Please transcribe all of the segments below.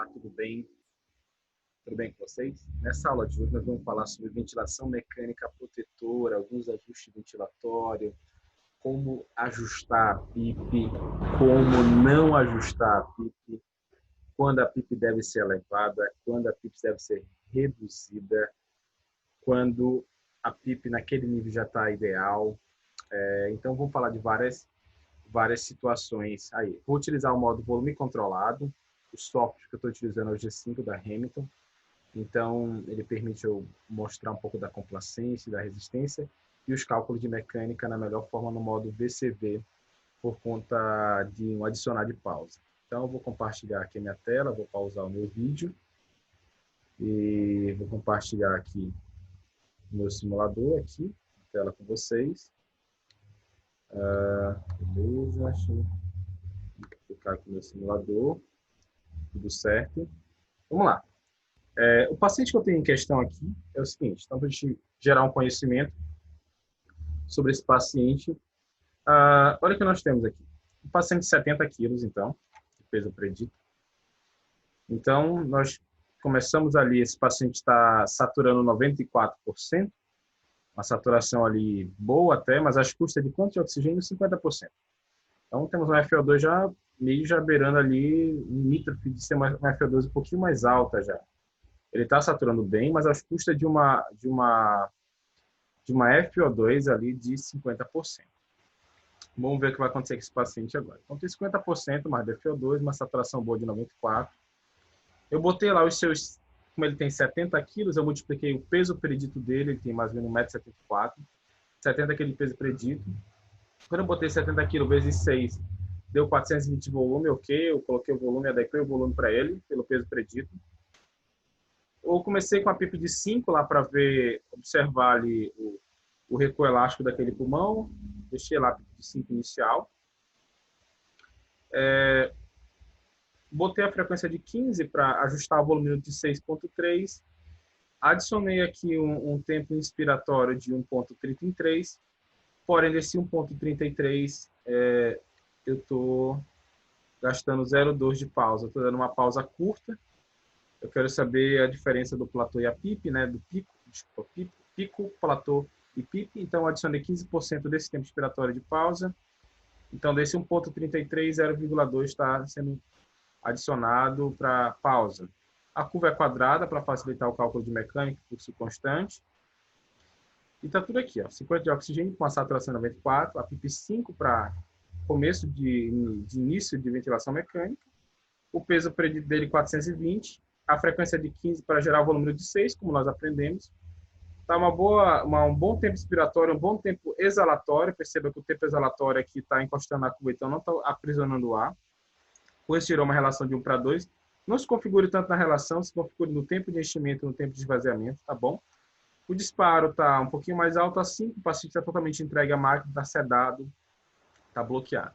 Olá, tudo bem? Tudo bem com vocês? Nessa aula de hoje nós vamos falar sobre ventilação mecânica protetora, alguns ajustes ventilatórios, como ajustar a PIP, como não ajustar a PIP, quando a PIP deve ser elevada, quando a PIP deve ser reduzida, quando a PIP naquele nível já está ideal. Então vamos falar de várias situações aí. Vou utilizar o modo volume controlado. O software que eu estou utilizando é o G5 da Hamilton. Então, ele permite eu mostrar um pouco da complacência, da resistência e os cálculos de mecânica na melhor forma no modo VCV, por conta de um adicionar de pausa. Então, eu vou compartilhar aqui a minha tela, vou pausar o meu vídeo e vou compartilhar aqui o meu simulador aqui, tela com vocês. Beleza, deixa eu clicar aqui no meu simulador, tudo certo. Vamos lá. O paciente que eu tenho em questão aqui é o seguinte, então, para a gente gerar um conhecimento sobre esse paciente, olha o que nós temos aqui. Um paciente de 70 quilos, então, de peso predito. Então, nós começamos ali, esse paciente está saturando 94%, uma saturação ali boa até, mas às custas de quanto de oxigênio? 50%. Então, temos uma FO2 já beirando ali, limítrofe de ser uma FO2 um pouquinho mais alta já. Ele está saturando bem, mas às custas de uma FO2 ali de 50%. Vamos ver o que vai acontecer com esse paciente agora. Então, tem 50% mais de FO2, uma saturação boa de 94%. Eu botei lá os seus, como ele tem 70 quilos, eu multipliquei o peso predito dele, ele tem mais ou menos 1,74 m, 70 kg de peso predito. Quando eu botei 70 kg vezes 6, deu 420 de volume, ok, eu coloquei o volume, adequei o volume para ele, pelo peso predito. Eu comecei com a PIP de 5 lá para observar ali o recuo elástico daquele pulmão. Deixei lá a PIP de 5 inicial. Botei a frequência de 15 para ajustar o volume de 6,3. Adicionei aqui um tempo inspiratório de 1,33. Porém, desse 1,33, eu estou gastando 0,2 de pausa. Estou dando uma pausa curta. Eu quero saber a diferença do platô e a PIP, né? Do pico, platô e PIP. Então, adicionei 15% desse tempo expiratório de pausa. Então, desse 1,33, 0,2 está sendo adicionado para pausa. A curva é quadrada para facilitar o cálculo de mecânica, fluxo constante. E está tudo aqui, ó. 50 de oxigênio com a saturação 94, a PIP 5 para começo de início de ventilação mecânica. O peso predito dele 420. A frequência de 15 para gerar o volume de 6, como nós aprendemos. Tá um bom tempo expiratório, um bom tempo exalatório. Perceba que o tempo exalatório aqui está encostando na curva, então não está aprisionando o ar. Com isso, tirou uma relação de 1 para 2. Não se configure tanto na relação, se configure no tempo de enchimento e no tempo de esvaziamento, tá bom? O disparo está um pouquinho mais alto, assim, o paciente está totalmente entregue à máquina, está sedado, está bloqueado.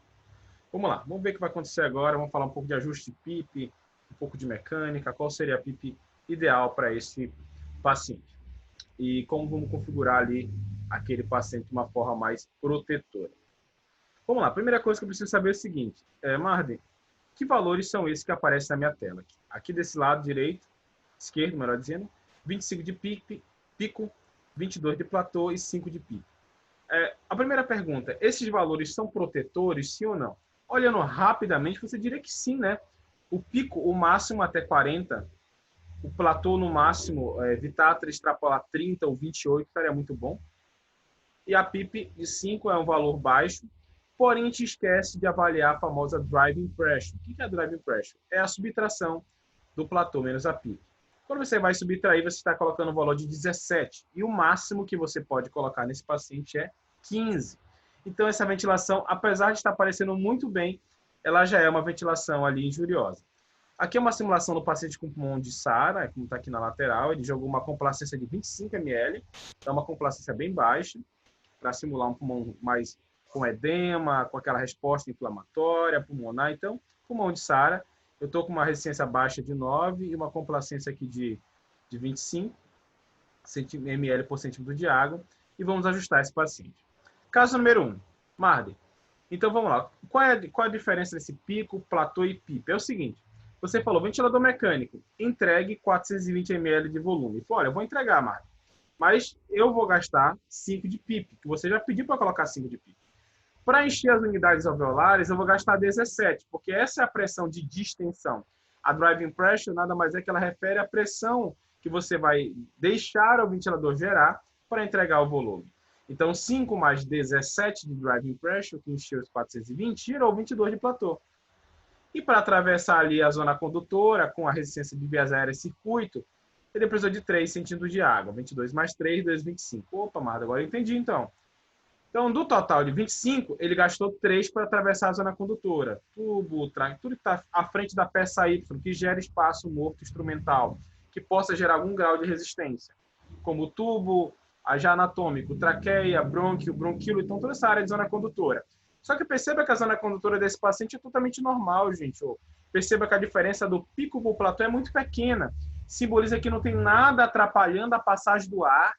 Vamos lá, vamos ver o que vai acontecer agora. Vamos falar um pouco de ajuste de PIP, um pouco de mecânica, qual seria a PIP ideal para esse paciente. E como vamos configurar ali aquele paciente de uma forma mais protetora. Vamos lá, a primeira coisa que eu preciso saber é o seguinte. Marden, que valores são esses que aparecem na minha tela? Aqui desse lado direito, esquerdo, melhor dizendo, 25 de pico, 22 de platô e 5 de pico. A primeira pergunta, esses valores são protetores, sim ou não? Olhando rapidamente, você diria que sim, né? O pico, o máximo até 40, o platô no máximo, evitar extrapolar 30 ou 28, estaria muito bom. E a PIP de 5 é um valor baixo, porém a gente esquece de avaliar a famosa driving pressure. O que é a driving pressure? É a subtração do platô menos a PIP. Quando você vai subtrair, você está colocando um valor de 17. E o máximo que você pode colocar nesse paciente é 15. Então, essa ventilação, apesar de estar parecendo muito bem, ela já é uma ventilação ali injuriosa. Aqui é uma simulação do paciente com pulmão de SARA, como está aqui na lateral. Ele jogou uma complacência de 25 ml, então uma complacência bem baixa, para simular um pulmão mais com edema, com aquela resposta inflamatória, pulmonar. Então, pulmão de SARA. Eu estou com uma resistência baixa de 9 e uma complacência aqui de 25 ml por centímetro de água. E vamos ajustar esse paciente. Caso número 1, Marden. Então, vamos lá. Qual é a diferença desse pico, platô e PIP? É o seguinte. Você falou, ventilador mecânico, entregue 420 ml de volume. Falei, olha, eu vou entregar, Marco, mas eu vou gastar 5 de PIP, que você já pediu para colocar 5 de PIP. Para encher as unidades alveolares, eu vou gastar 17, porque essa é a pressão de distensão. A driving pressure nada mais é que ela refere à pressão que você vai deixar o ventilador gerar para entregar o volume. Então, 5 mais 17 de driving pressure, que encheu os 420, tirou 22 de platô. E para atravessar ali a zona condutora, com a resistência de vias aéreas circuito, ele precisou de 3 centímetros de água. 22 mais 3, 2, 25. Opa, Marta, agora eu entendi então. Então, do total de 25, ele gastou 3 para atravessar a zona condutora. Tubo, traque, tudo que está à frente da peça Y, que gera espaço morto instrumental, que possa gerar algum grau de resistência. Como o tubo, já anatômico, traqueia, brônquio, bronquíolo, então toda essa área de zona condutora. Só que perceba que a zona condutora desse paciente é totalmente normal, gente. Perceba que a diferença do pico para o platô é muito pequena. Simboliza que não tem nada atrapalhando a passagem do ar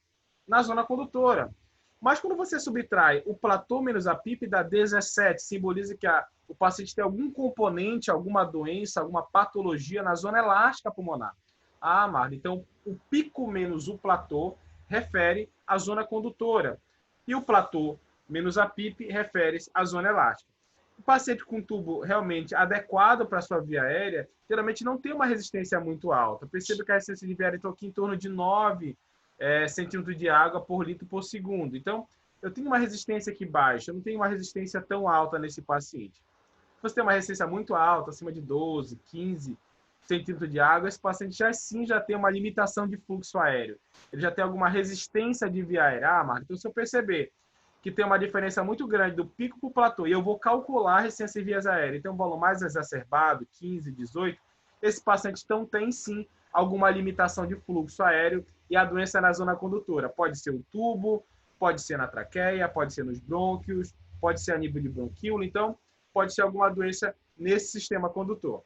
na zona condutora. Mas quando você subtrai o platô menos a PIP, dá 17. Simboliza que o paciente tem algum componente, alguma doença, alguma patologia na zona elástica pulmonar. Ah, Marta, então o pico menos o platô refere à zona condutora. E o platô menos a PIP refere-se à zona elástica. O paciente com tubo realmente adequado para a sua via aérea, geralmente não tem uma resistência muito alta. Perceba que a resistência de via aérea está aqui em torno de 9 centímetros de água por litro por segundo. Então, eu tenho uma resistência aqui baixa, eu não tenho uma resistência tão alta nesse paciente. Se você tem uma resistência muito alta, acima de 12, 15 centímetros de água, esse paciente já tem uma limitação de fluxo aéreo. Ele já tem alguma resistência de via aérea. Ah, Marco, então se eu perceber que tem uma diferença muito grande do pico para o platô, e eu vou calcular a resistência de vias aéreas, então um valor mais exacerbado, 15, 18, esse paciente então tem sim alguma limitação de fluxo aéreo e a doença na zona condutora. Pode ser o tubo, pode ser na traqueia, pode ser nos brônquios, pode ser a nível de bronquíolo, então pode ser alguma doença nesse sistema condutor.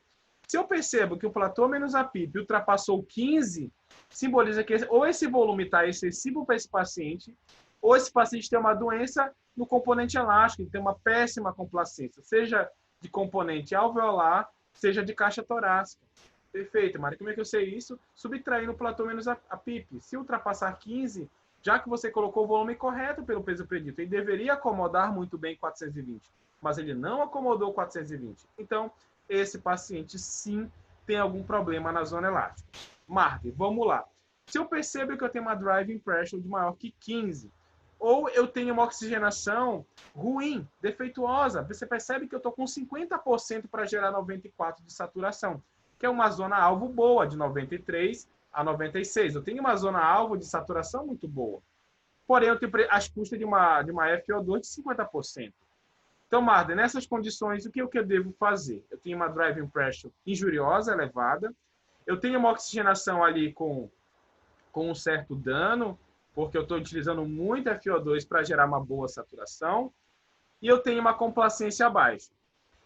Se eu percebo que o platô menos a PIP ultrapassou 15, simboliza que ou esse volume está excessivo para esse paciente, ou esse paciente tem uma doença no componente elástico, ele tem uma péssima complacência, seja de componente alveolar, seja de caixa torácica. Perfeito, Mari. Como é que eu sei isso? Subtraindo o platô menos a PIP. Se ultrapassar 15, já que você colocou o volume correto pelo peso predito, ele deveria acomodar muito bem 420, mas ele não acomodou 420. Então, esse paciente sim tem algum problema na zona elástica. Marque, vamos lá. Se eu percebo que eu tenho uma driving pressure de maior que 15, ou eu tenho uma oxigenação ruim, defeituosa, você percebe que eu estou com 50% para gerar 94 de saturação, que é uma zona alvo boa, de 93 a 96. Eu tenho uma zona alvo de saturação muito boa. Porém, eu tenho as custas de uma FO2 de 50%. Então, Marta, nessas condições, o que eu devo fazer? Eu tenho uma driving pressure injuriosa, elevada. Eu tenho uma oxigenação ali com um certo dano, porque eu estou utilizando muito FO2 para gerar uma boa saturação. E eu tenho uma complacência baixa.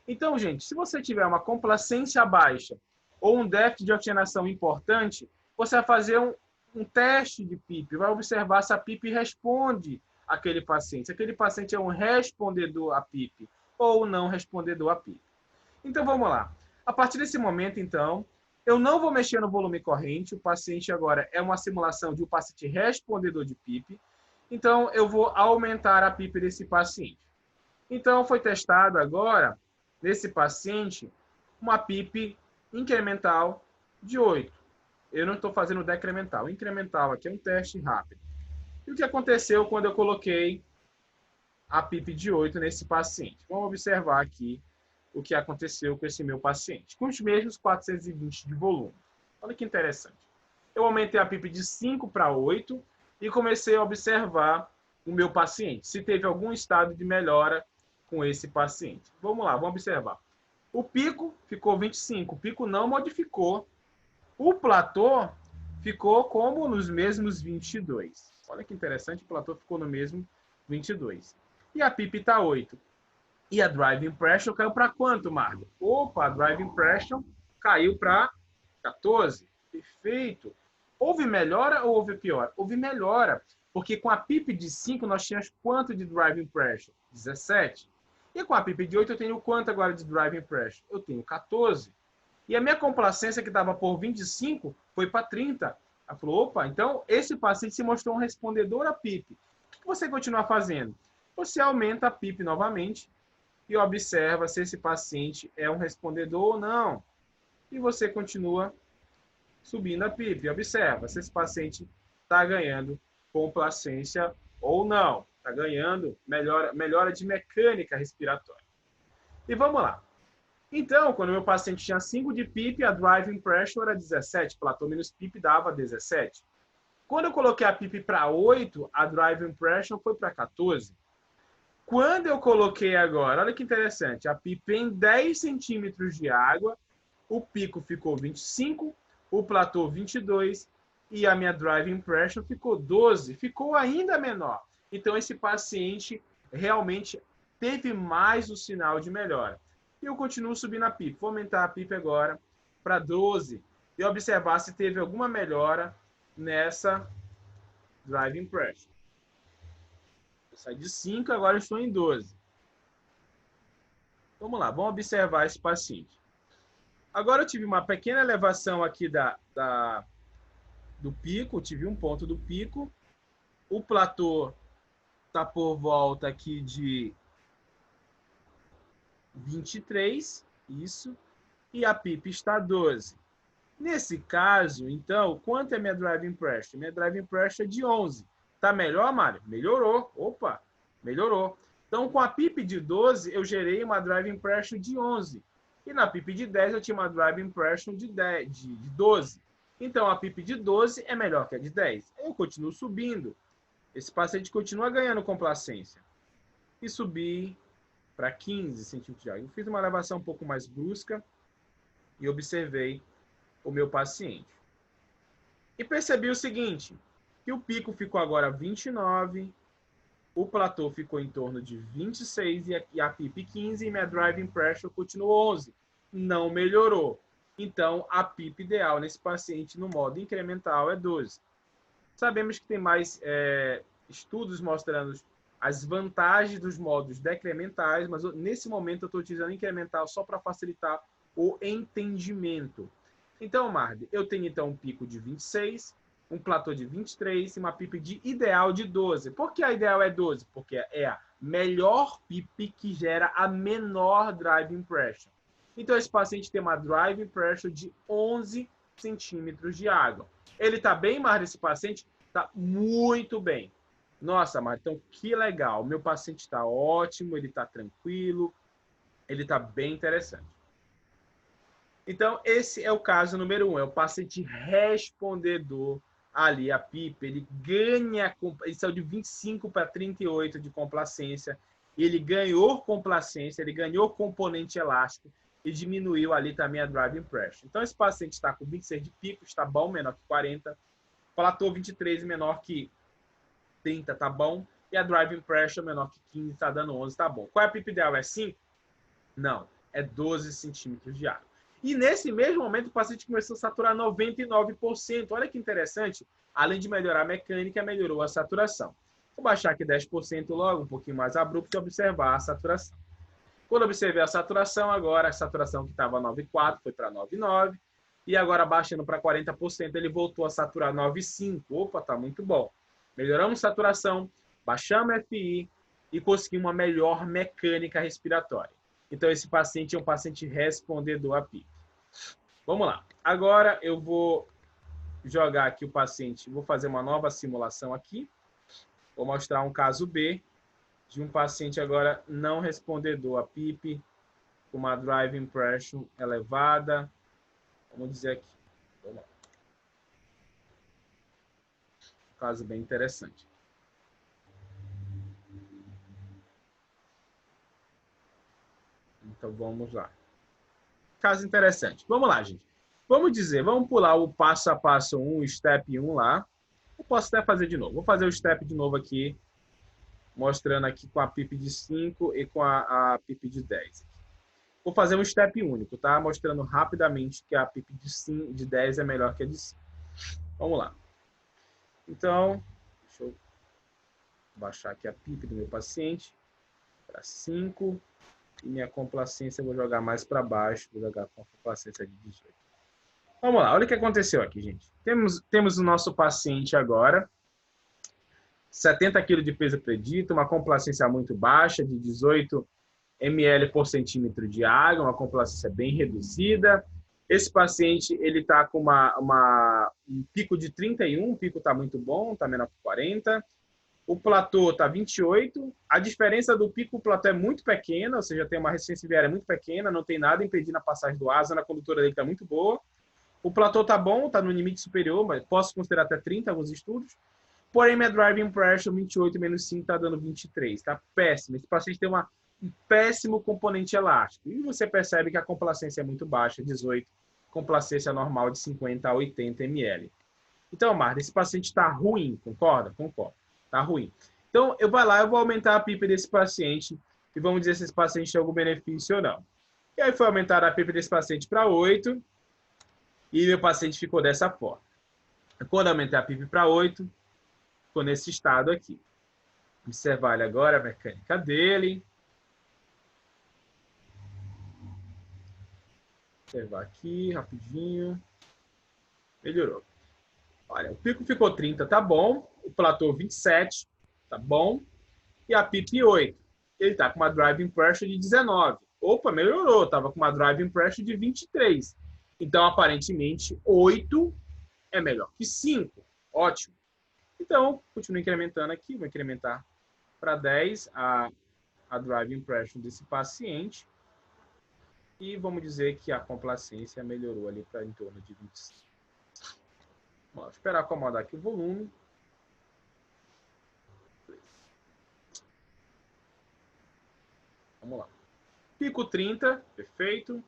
Então, gente, se você tiver uma complacência baixa ou um déficit de oxigenação importante, você vai fazer um teste de PIP, vai observar se a PIP responde àquele paciente. Se aquele paciente é um respondedor a PIP ou não respondedor a PIP. Então, vamos lá. A partir desse momento, então, eu não vou mexer no volume corrente. O paciente agora é uma simulação de um paciente respondedor de PIP. Então, eu vou aumentar a PIP desse paciente. Então, foi testado agora, nesse paciente, uma PIP incremental de 8. Eu não estou fazendo decremental. Incremental aqui é um teste rápido. E o que aconteceu quando eu coloquei a PIP de 8 nesse paciente? Vamos observar aqui o que aconteceu com esse meu paciente. Com os mesmos 420 de volume. Olha que interessante. Eu aumentei a PIP de 5 para 8 e comecei a observar o meu paciente, se teve algum estado de melhora com esse paciente. Vamos lá, vamos observar. O pico ficou 25, o pico não modificou. O platô ficou como nos mesmos 22. Olha que interessante, o platô ficou no mesmo 22. E a PIP está 8. E a driving pressure caiu para quanto, Margo? Opa, a driving pressure caiu para 14. Perfeito. Houve melhora ou houve piora? Houve melhora, porque com a PIP de 5 nós tínhamos quanto de driving pressure? 17. E com a PIP de 8 eu tenho quanto agora de driving pressure? Eu tenho 14. E a minha complacência, que estava por 25, foi para 30. Ela falou, opa, então esse paciente se mostrou um respondedor a PIP. O que você continua fazendo? Você aumenta a PIP novamente e observa se esse paciente é um respondedor ou não. E você continua subindo a PIP. Observa se esse paciente está ganhando complacência ou não. Está ganhando melhora de mecânica respiratória. E vamos lá. Então, quando meu paciente tinha 5 de PIP, a driving pressure era 17. Platô menos PIP dava 17. Quando eu coloquei a PIP para 8, a driving pressure foi para 14. Quando eu coloquei agora, olha que interessante, a PIP em 10 centímetros de água, o pico ficou 25, o platô 22 e a minha driving pressure ficou 12, ficou ainda menor. Então, esse paciente realmente teve mais o sinal de melhora. E eu continuo subindo a PIP. Vou aumentar a PIP agora para 12 e observar se teve alguma melhora nessa driving pressure. Eu saí de 5, agora estou em 12. Vamos lá, vamos observar esse paciente. Agora eu tive uma pequena elevação aqui do pico, tive um ponto do pico. O platô está por volta aqui de 23, isso, e a PIP está 12. Nesse caso, então, quanto é minha driving pressure? Minha driving pressure é de 11. Tá melhor, Mário? Melhorou. Opa, melhorou. Então, com a PIP de 12, eu gerei uma driving pressure de 11. E na PIP de 10, eu tinha uma driving pressure de 12. Então, a PIP de 12 é melhor que a de 10. Eu continuo subindo. Esse paciente continua ganhando complacência. E subi para 15 centímetros de água. Eu fiz uma elevação um pouco mais brusca e observei o meu paciente. E percebi o seguinte, que o pico ficou agora 29, o platô ficou em torno de 26 e a PIP 15 e minha driving pressure continuou 11. Não melhorou. Então, a PIP ideal nesse paciente no modo incremental é 12. Sabemos que tem mais estudos mostrando as vantagens dos modos decrementais, mas nesse momento eu estou utilizando incremental só para facilitar o entendimento. Então, Marde, eu tenho então um pico de 26, um platô de 23 e uma PIP de ideal de 12. Por que a ideal é 12? Porque é a melhor PIP que gera a menor driving pressure. Então, esse paciente tem uma driving pressure de 11 centímetros de água. Ele está bem, Marde, esse paciente? Está muito bem. Nossa, Marde, então que legal. Meu paciente está ótimo, ele está tranquilo, ele está bem interessante. Então, esse é o caso número 1, é o paciente respondedor ali, a PIP, ele ganha, ele saiu de 25 para 38 de complacência, ele ganhou complacência, ele ganhou componente elástico e diminuiu ali também a driving pressure. Então, esse paciente está com 26 de pico, está bom, menor que 40, platô 23 menor que 30, tá bom, e a driving pressure menor que 15, está dando 11, tá bom. Qual é a PIP ideal? É 5? Não, é 12 centímetros de água. E nesse mesmo momento, o paciente começou a saturar 99%. Olha que interessante. Além de melhorar a mecânica, melhorou a saturação. Vou baixar aqui 10% logo, um pouquinho mais abrupto, e observar a saturação. Quando observei a saturação, agora a saturação que estava 9,4 foi para 9,9. E agora, baixando para 40%, ele voltou a saturar 9,5. Opa, tá muito bom. Melhoramos a saturação, baixamos a FI e conseguimos uma melhor mecânica respiratória. Então, esse paciente é um paciente respondedor a PIP. Vamos lá. Agora, eu vou jogar aqui o paciente, vou fazer uma nova simulação aqui. Vou mostrar um caso B de um paciente agora não respondedor a PIP, com uma driving pressure elevada. Vamos dizer aqui. Vamos lá. Um caso bem interessante. Então, vamos lá. Caso interessante. Vamos lá, gente. Vamos dizer, vamos pular o passo a passo 1, o step 1 lá. Eu posso até fazer de novo. Vou fazer o step de novo aqui, mostrando aqui com a PIP de 5 e com a PIP de 10. Vou fazer um step único, tá? Mostrando rapidamente que a PIP de 10 é melhor que a de 5. Vamos lá. Então, deixa eu baixar aqui a PIP do meu paciente para 5. E minha complacência eu vou jogar mais para baixo, vou jogar com a complacência de 18. Vamos lá, olha o que aconteceu aqui, gente. Temos o nosso paciente agora, 70 kg de peso predito, uma complacência muito baixa, de 18 ml por centímetro de água, uma complacência bem reduzida. Esse paciente ele está com um pico de 31, o pico está muito bom, está menor que 40. O platô está 28. A diferença do pico e o platô é muito pequena, ou seja, tem uma resistência viária muito pequena, não tem nada impedindo a passagem do asa, a condutora dele está muito boa. O platô está bom, está no limite superior, mas posso considerar até 30 alguns estudos. Porém, minha driving pressure 28 menos 5 está dando 23. Está péssimo. Esse paciente tem um péssimo componente elástico. E você percebe que a complacência é muito baixa, 18, complacência normal de 50 a 80 ml. Então, Marta, esse paciente está ruim, concorda? Concordo. Está ruim. Então, eu vou aumentar a PIP desse paciente e vamos dizer se esse paciente tem algum benefício ou não. E aí foi aumentar a PIP desse paciente para 8 e meu paciente ficou dessa forma. Quando eu aumentei a PIP para 8, ficou nesse estado aqui. Observar ele agora, a mecânica dele. Observar aqui, rapidinho. Melhorou. Olha, o pico ficou 30, tá bom. O platô 27, tá bom. E a PIP 8. Ele tá com uma driving pressure de 19. Opa, melhorou. Tava com uma driving pressure de 23. Então, aparentemente, 8 é melhor que 5. Ótimo. Então, continuo incrementando aqui. Vou incrementar para 10 a driving pressure desse paciente. E vamos dizer que a complacência melhorou ali para em torno de 25. Vou esperar acomodar aqui o volume. Vamos lá. Pico 30, perfeito.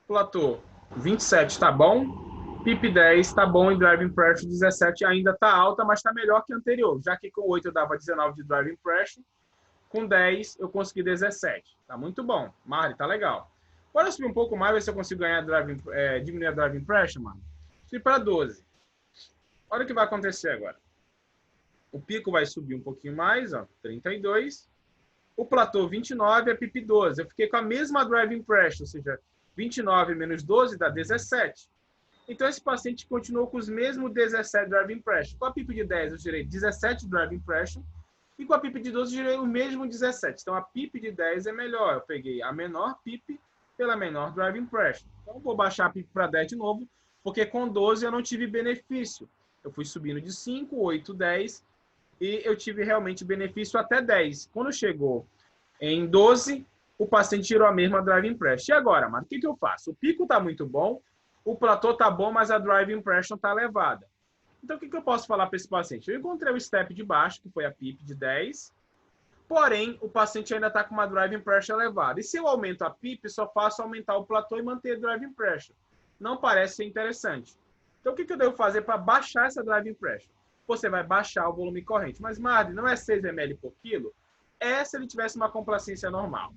Platô 27, tá bom. PIP 10, tá bom. E driving pressure 17 ainda tá alta, mas tá melhor que a anterior. Já que com 8 eu dava 19 de driving pressure, com 10 eu consegui 17. Tá muito bom. Mari, tá legal. Bora subir um pouco mais, ver se eu consigo ganhar diminuir a driving pressure, mano. Subir para 12. Olha o que vai acontecer agora. O pico vai subir um pouquinho mais, ó, 32. O platô 29 é PIP 12. Eu fiquei com a mesma driving pressure, ou seja, 29 menos 12 dá 17. Então, esse paciente continuou com os mesmos 17 driving pressure. Com a PIP de 10, eu tirei 17 driving pressure. E com a PIP de 12, eu tirei o mesmo 17. Então, a PIP de 10 é melhor. Eu peguei a menor PIP pela menor driving pressure. Então, eu vou baixar a PIP para 10 de novo, porque com 12 eu não tive benefício. Eu fui subindo de 5, 8, 10, e eu tive realmente benefício até 10. Quando chegou em 12, o paciente tirou a mesma driving pressure. E agora, Marco, o que eu faço? O pico está muito bom, o platô está bom, mas a driving pressure está elevada. Então, o que eu posso falar para esse paciente? Eu encontrei o step de baixo, que foi a PIP de 10, porém, o paciente ainda está com uma driving pressure elevada. E se eu aumento a PIP, só faço aumentar o platô e manter a driving pressure. Não parece ser interessante. Então, o que eu devo fazer para baixar essa driving pressure? Você vai baixar o volume corrente. Mas, Mardi, não é 6 ml por quilo? É se ele tivesse uma complacência normal.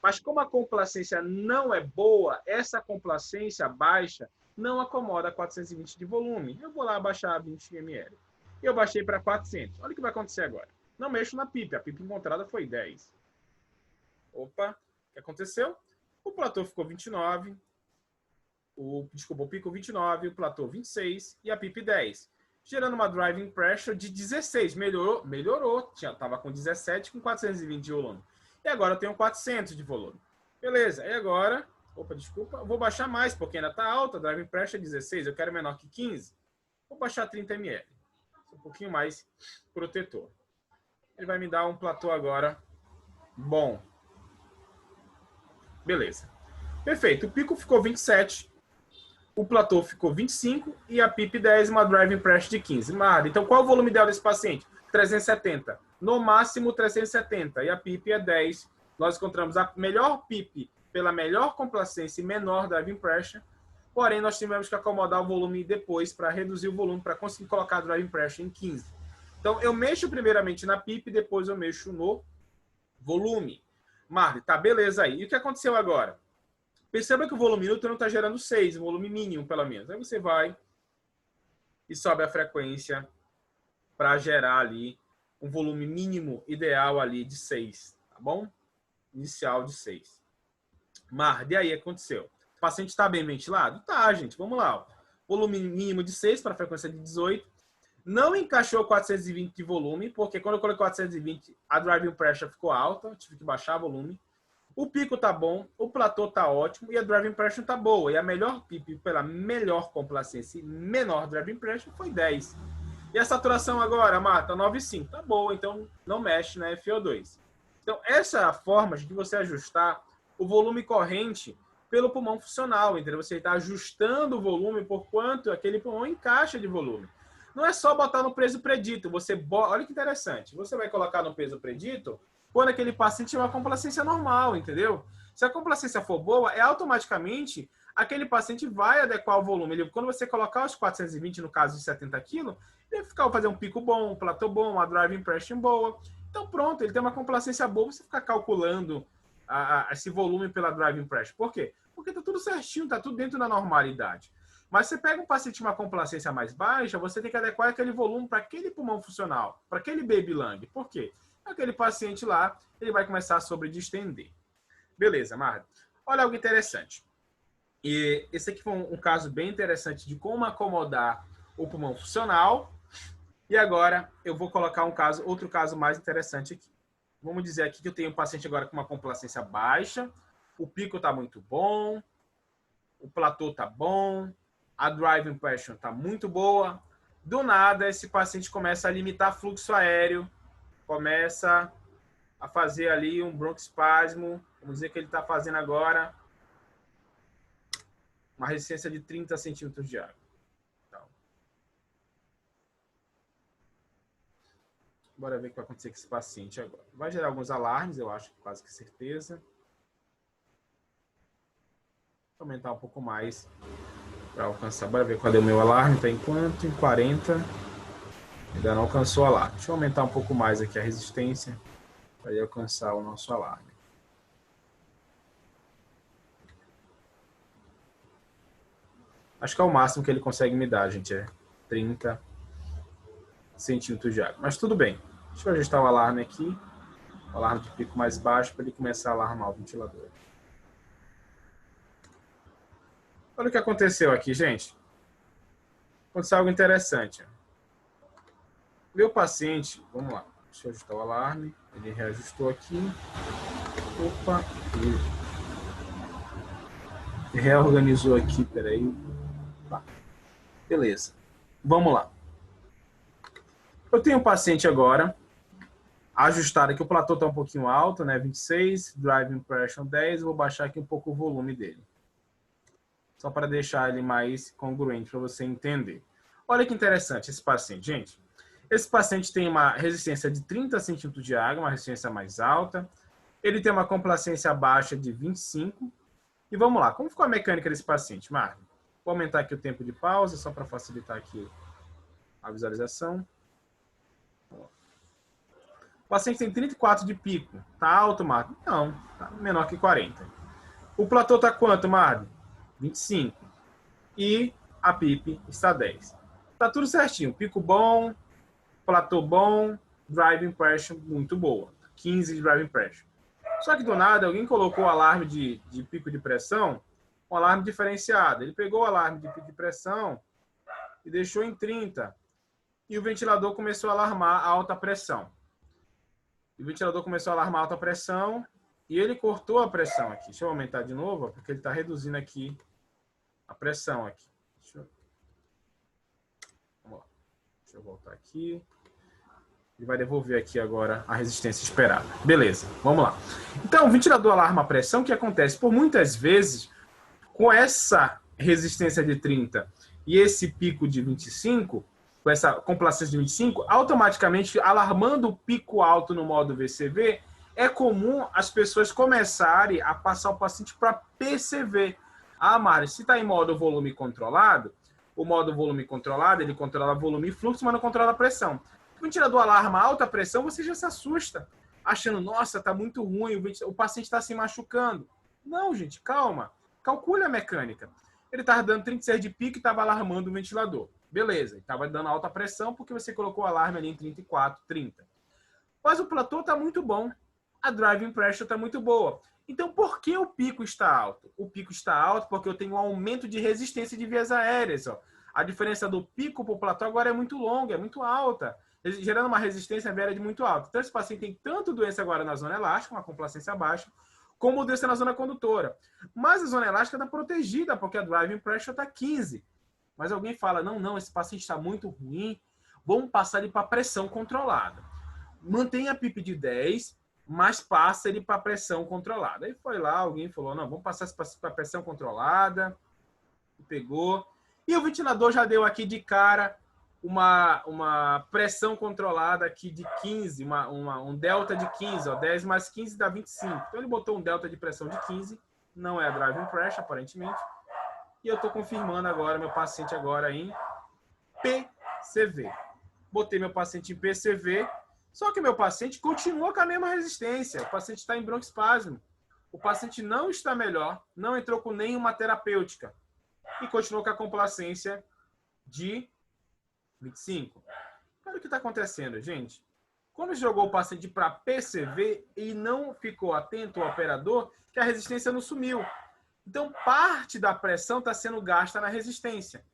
Mas como a complacência não é boa, essa complacência baixa não acomoda 420 de volume. Eu vou lá baixar 20 ml. Eu baixei para 400. Olha o que vai acontecer agora. Não mexo na PIP. A PIP encontrada foi 10. Opa, o que aconteceu? O platô ficou 29. O pico 29, o platô 26 e a PIP 10. Gerando uma driving pressure de 16. Melhorou. Estava com 17 com 420 de volume. E agora eu tenho 400 de volume. Beleza. E agora, eu vou baixar mais, porque ainda está alta. A driving pressure é 16. Eu quero menor que 15. Vou baixar 30 ml. Um pouquinho mais protetor. Ele vai me dar um platô agora bom. Beleza. Perfeito. O pico ficou 27. O platô ficou 25 e a PIP 10, uma driving pressure de 15. Marda, então qual é o volume ideal desse paciente? 370. No máximo 370. E a PIP é 10. Nós encontramos a melhor PIP pela melhor complacência e menor driving pressure. Porém, nós tivemos que acomodar o volume depois para reduzir o volume, para conseguir colocar a driving pressure em 15. Então, eu mexo primeiramente na PIP, depois eu mexo no volume. Marli, tá, beleza aí. E o que aconteceu agora? Perceba que o volume neutro não está gerando 6, o volume mínimo, pelo menos. Aí você vai e sobe a frequência para gerar ali um volume mínimo ideal ali de 6, tá bom? Inicial de 6. Mar, e aí aconteceu? O paciente está bem ventilado? Tá, gente, vamos lá. Ó. Volume mínimo de 6 para frequência de 18. Não encaixou 420 de volume, porque quando eu coloquei 420, a driving pressure ficou alta, tive que baixar o volume. O pico tá bom, o platô tá ótimo e a driving pressure tá boa. E a melhor PIP pela melhor complacência e menor driving pressure foi 10. E a saturação agora, Marta, 9,5. Tá boa, então não mexe na FO2. Então, essa é a forma de você ajustar o volume corrente pelo pulmão funcional, entendeu? Você está ajustando o volume por quanto aquele pulmão encaixa de volume. Não é só botar no peso predito. Olha que interessante. Você vai colocar no peso predito quando aquele paciente tiver uma complacência normal, entendeu? Se a complacência for boa, automaticamente aquele paciente vai adequar o volume. Quando você colocar os 420, no caso de 70 kg, ele vai fazer um pico bom, um platô bom, uma driving pressure boa. Então pronto, ele tem uma complacência boa, você ficar calculando esse volume pela driving pressure. Por quê? Porque tá tudo certinho, tá tudo dentro da normalidade. Mas você pega um paciente com uma complacência mais baixa, você tem que adequar aquele volume para aquele pulmão funcional, para aquele baby lung. Por quê? Aquele paciente lá, ele vai começar a sobredistender. Beleza, Marta. Olha algo interessante. E esse aqui foi um caso bem interessante de como acomodar o pulmão funcional. E agora eu vou colocar outro caso mais interessante aqui. Vamos dizer aqui que eu tenho um paciente agora com uma complacência baixa, o pico está muito bom, o platô está bom, a driving pressure está muito boa. Do nada, esse paciente começa a limitar fluxo aéreo, começa a fazer ali um broncoespasmo. Vamos dizer que ele está fazendo agora uma resistência de 30 centímetros de água. Então, bora ver o que vai acontecer com esse paciente agora. Vai gerar alguns alarmes, eu acho, quase que certeza. Vou aumentar um pouco mais para alcançar. Bora ver qual é o meu alarme. Está em quanto? Em 40. Ainda não alcançou o alarme. Deixa eu aumentar um pouco mais aqui a resistência para alcançar o nosso alarme. Acho que é o máximo que ele consegue me dar, gente. É 30 centímetros de água. Mas tudo bem. Deixa eu ajustar o alarme aqui. O alarme de pico mais baixo para ele começar a alarmar o ventilador. Olha o que aconteceu aqui, gente. Aconteceu algo interessante. Meu paciente, vamos lá. Deixa eu ajustar o alarme. Ele reajustou aqui. Opa. Ele reorganizou aqui, peraí. Tá. Beleza. Vamos lá. Eu tenho um paciente agora, ajustado aqui, o platô está um pouquinho alto, né? 26, driving pressure 10, eu vou baixar aqui um pouco o volume dele. Só para deixar ele mais congruente para você entender. Olha que interessante esse paciente, gente. Esse paciente tem uma resistência de 30 centímetros de água, uma resistência mais alta. Ele tem uma complacência baixa de 25. E vamos lá, como ficou a mecânica desse paciente, Marco? Vou aumentar aqui o tempo de pausa, só para facilitar aqui a visualização. O paciente tem 34 de pico. Tá alto, Marco? Não, tá menor que 40. O platô tá quanto, Marco? 25. E a PIP está 10. Tá tudo certinho. Pico bom, platô bom, driving pressure muito boa. 15 de driving pressure. Só que do nada, alguém colocou o alarme de pico de pressão, um alarme diferenciado. Ele pegou o alarme de pico de pressão e deixou em 30. E o ventilador começou a alarmar a alta pressão. O ventilador começou a alarmar a alta pressão e ele cortou a pressão aqui. Deixa eu aumentar de novo, porque ele está reduzindo aqui a pressão aqui. Vamos lá. Deixa eu voltar aqui. Ele vai devolver aqui agora a resistência esperada. Beleza, vamos lá. Então, o ventilador alarma a pressão, que acontece por muitas vezes com essa resistência de 30 e esse pico de 25, com essa complacência de 25, automaticamente alarmando o pico alto no modo VCV, é comum as pessoas começarem a passar o paciente para PCV. Ah, Mário, se está em modo volume controlado, o modo volume controlado, ele controla volume e fluxo, mas não controla a pressão. O ventilador alarma alta pressão, você já se assusta, achando, nossa, tá muito ruim, o paciente está se machucando. Não, gente, calma. Calcule a mecânica. Ele estava dando 36 de pico e estava alarmando o ventilador. Beleza, ele estava dando alta pressão porque você colocou o alarme ali em 34, 30. Mas o platô está muito bom. A driving pressure está muito boa. Então, por que o pico está alto? O pico está alto porque eu tenho um aumento de resistência de vias aéreas. Ó. A diferença do pico para o platô agora é muito longa, é muito alta, gerando uma resistência viária de muito alta. Então, esse paciente tem tanto doença agora na zona elástica, uma complacência baixa, como doença na zona condutora. Mas a zona elástica está protegida, porque a driving pressure está 15. Mas alguém fala, não, esse paciente está muito ruim, vamos passar ele para pressão controlada. Mantenha a PIP de 10, mas passa ele para pressão controlada. Aí foi lá, alguém falou, não, vamos passar esse paciente para pressão controlada, pegou. E o ventilador já deu aqui de cara uma pressão controlada aqui de 15, um delta de 15, ó, 10 mais 15 dá 25. Então ele botou um delta de pressão de 15, não é a driving pressure, aparentemente. E eu estou confirmando agora meu paciente agora em PCV. Botei meu paciente em PCV, só que meu paciente continua com a mesma resistência. O paciente está em broncoespasmo. O paciente não está melhor, não entrou com nenhuma terapêutica e continuou com a complacência de 25. Olha o que está acontecendo, gente. Quando jogou o paciente para PCV e não ficou atento ao operador, que a resistência não sumiu. Então, parte da pressão está sendo gasta na resistência.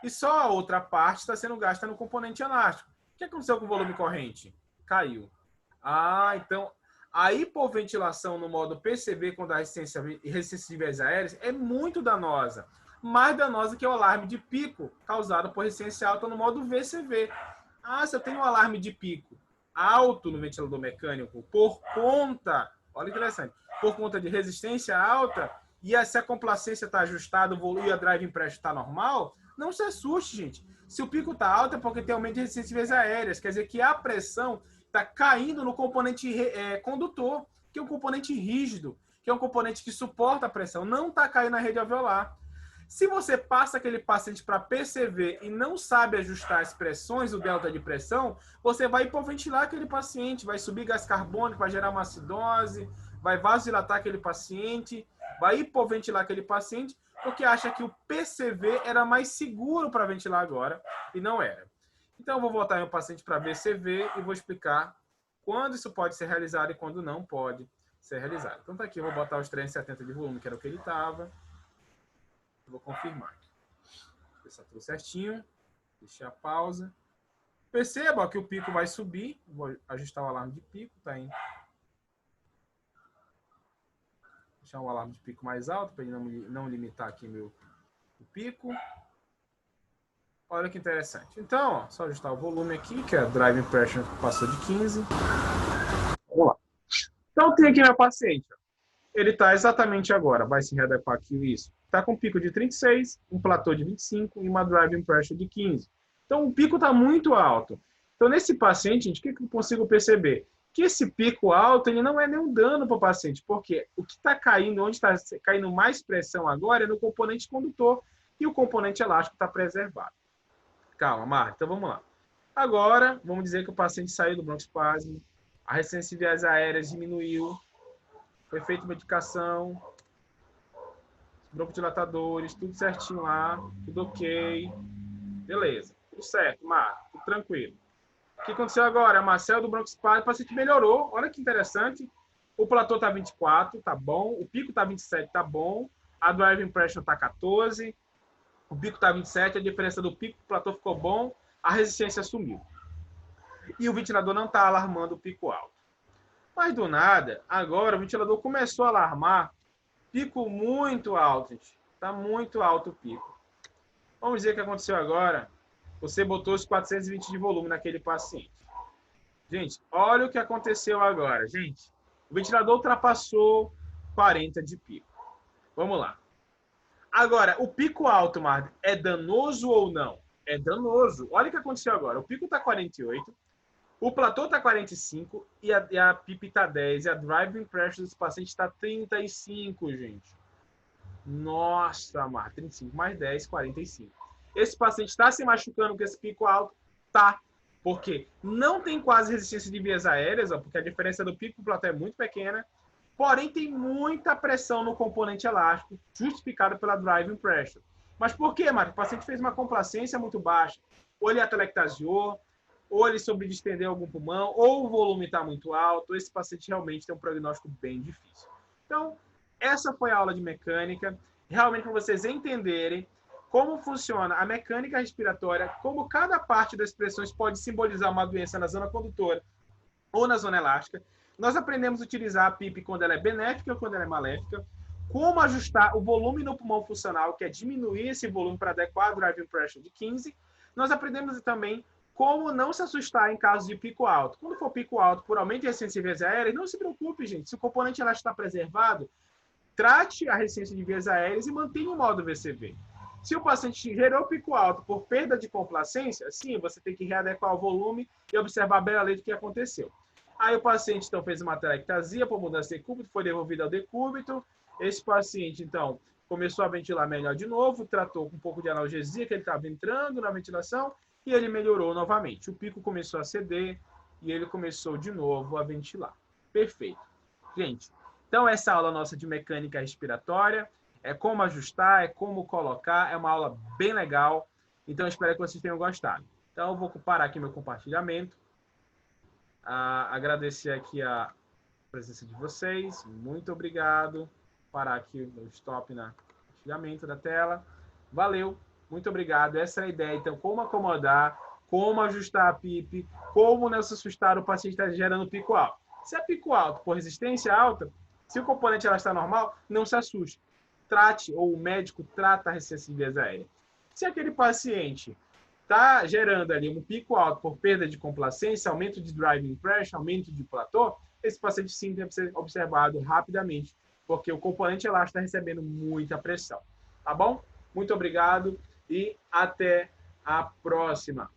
E só a outra parte está sendo gasta no componente elástico. O que aconteceu com o volume corrente? Caiu. Então, a hipoventilação no modo PCV, quando a resistência de vias aéreas, é muito danosa. Mais danosa que o alarme de pico causado por resistência alta no modo VCV. Se eu tenho um alarme de pico alto no ventilador mecânico por conta, olha que interessante, por conta de resistência alta, e se a complacência está ajustada, o volume e a driving pressure está normal, não se assuste, gente. Se o pico está alto é porque tem aumento de resistência de vias aéreas, quer dizer que a pressão está caindo no componente condutor, que é um componente rígido, que é um componente que suporta a pressão, não está caindo na rede alveolar. Se você passa aquele paciente para PCV e não sabe ajustar as pressões, o delta de pressão, você vai hipoventilar aquele paciente, vai subir gás carbônico, vai gerar uma acidose, vai vasodilatar aquele paciente, vai hipoventilar aquele paciente, porque acha que o PCV era mais seguro para ventilar agora, e não era. Então, eu vou voltar meu paciente para VCV e vou explicar quando isso pode ser realizado e quando não pode ser realizado. Então, tá aqui, eu vou botar os 370 de volume, que era o que ele estava. Vou confirmar. Ver se tudo certinho. Deixei a pausa. Perceba que o pico vai subir. Vou ajustar o alarme de pico. Tá em... Deixar um alarme de pico mais alto para ele não limitar aqui o pico. Olha que interessante. Então, só ajustar o volume aqui, que a driving pressure passou de 15. Vamos lá. Então, tem aqui meu paciente. Ele está exatamente agora. Vai se readequar aqui isso. Está com um pico de 36, um platô de 25 e uma driving pressure de 15. Então, o pico está muito alto. Então, nesse paciente, gente, o que eu consigo perceber? Que esse pico alto ele não é nenhum dano para o paciente, porque o que está caindo, onde está caindo mais pressão agora é no componente condutor e o componente elástico está preservado. Calma, Marta, então vamos lá. Agora, vamos dizer que o paciente saiu do broncoespasmo, a resistência de vias aéreas diminuiu, foi feita medicação, broncodilatadores, tudo certinho lá, tudo ok. Beleza, tudo certo, Marta, tudo tranquilo. O que aconteceu agora? A Marcel do broncoespasmo, o paciente melhorou, olha que interessante. O platô está 24, tá bom. O pico está 27, tá bom. A driving pressure está 14. O pico está 27, a diferença do pico para o platô ficou bom. A resistência sumiu. E o ventilador não está alarmando o pico alto. Mas do nada, agora o ventilador começou a alarmar pico muito alto, gente. Está muito alto o pico. Vamos dizer o que aconteceu agora. Você botou os 420 de volume naquele paciente. Gente, olha o que aconteceu agora, gente. O ventilador ultrapassou 40 de pico. Vamos lá. Agora, o pico alto, Marta, é danoso ou não? É danoso. Olha o que aconteceu agora. O pico está 48, o platô está 45 e a PIP está 10. E a driving pressure dos pacientes está 35, gente. Nossa, Marta, 35 mais 10, 45. Esse paciente está se machucando com esse pico alto? Tá. Por quê? Não tem quase resistência de vias aéreas, porque a diferença do pico para o platô é muito pequena. Porém, tem muita pressão no componente elástico, justificado pela driving pressure. Mas por quê, Marco? O paciente fez uma complacência muito baixa. Ou ele atelectasiou, ou ele sobredistendeu algum pulmão, ou o volume está muito alto. Esse paciente realmente tem um prognóstico bem difícil. Então, essa foi a aula de mecânica, realmente para vocês entenderem como funciona a mecânica respiratória, como cada parte das pressões pode simbolizar uma doença na zona condutora ou na zona elástica. Nós aprendemos a utilizar a PIP quando ela é benéfica ou quando ela é maléfica, como ajustar o volume no pulmão funcional, que é diminuir esse volume para adequar a driving pressure de 15. Nós aprendemos também como não se assustar em caso de pico alto. Quando for pico alto por aumento de resistência de vias aéreas, não se preocupe, gente. Se o componente elástico está preservado, trate a resistência de vias aéreas e mantenha o modo VCV. Se o paciente gerou pico alto por perda de complacência, sim, você tem que readequar o volume e observar bem a lei do que aconteceu. Aí o paciente, então, fez uma atelectasia por mudança de decúbito, foi devolvido ao decúbito. Esse paciente, então, começou a ventilar melhor de novo, tratou com um pouco de analgesia, que ele estava entrando na ventilação, e ele melhorou novamente. O pico começou a ceder e ele começou de novo a ventilar. Perfeito. Gente, então essa aula nossa de mecânica respiratória, é como ajustar, é como colocar, é uma aula bem legal. Então, eu espero que vocês tenham gostado. Então, eu vou parar aqui meu compartilhamento. Agradecer aqui a presença de vocês. Muito obrigado. Parar aqui o stop no compartilhamento da tela. Valeu. Muito obrigado. Essa é a ideia. Então, como acomodar, como ajustar a PIP, como não se assustar o paciente está gerando pico alto. Se é pico alto por resistência alta, se o componente ela está normal, não se assuste. Trate, ou o médico trata a resistência de vias aéreas. Se aquele paciente está gerando ali um pico alto por perda de complacência, aumento de driving pressure, aumento de platô, esse paciente sim deve ser observado rapidamente, porque o componente elástico está recebendo muita pressão. Tá bom? Muito obrigado e até a próxima.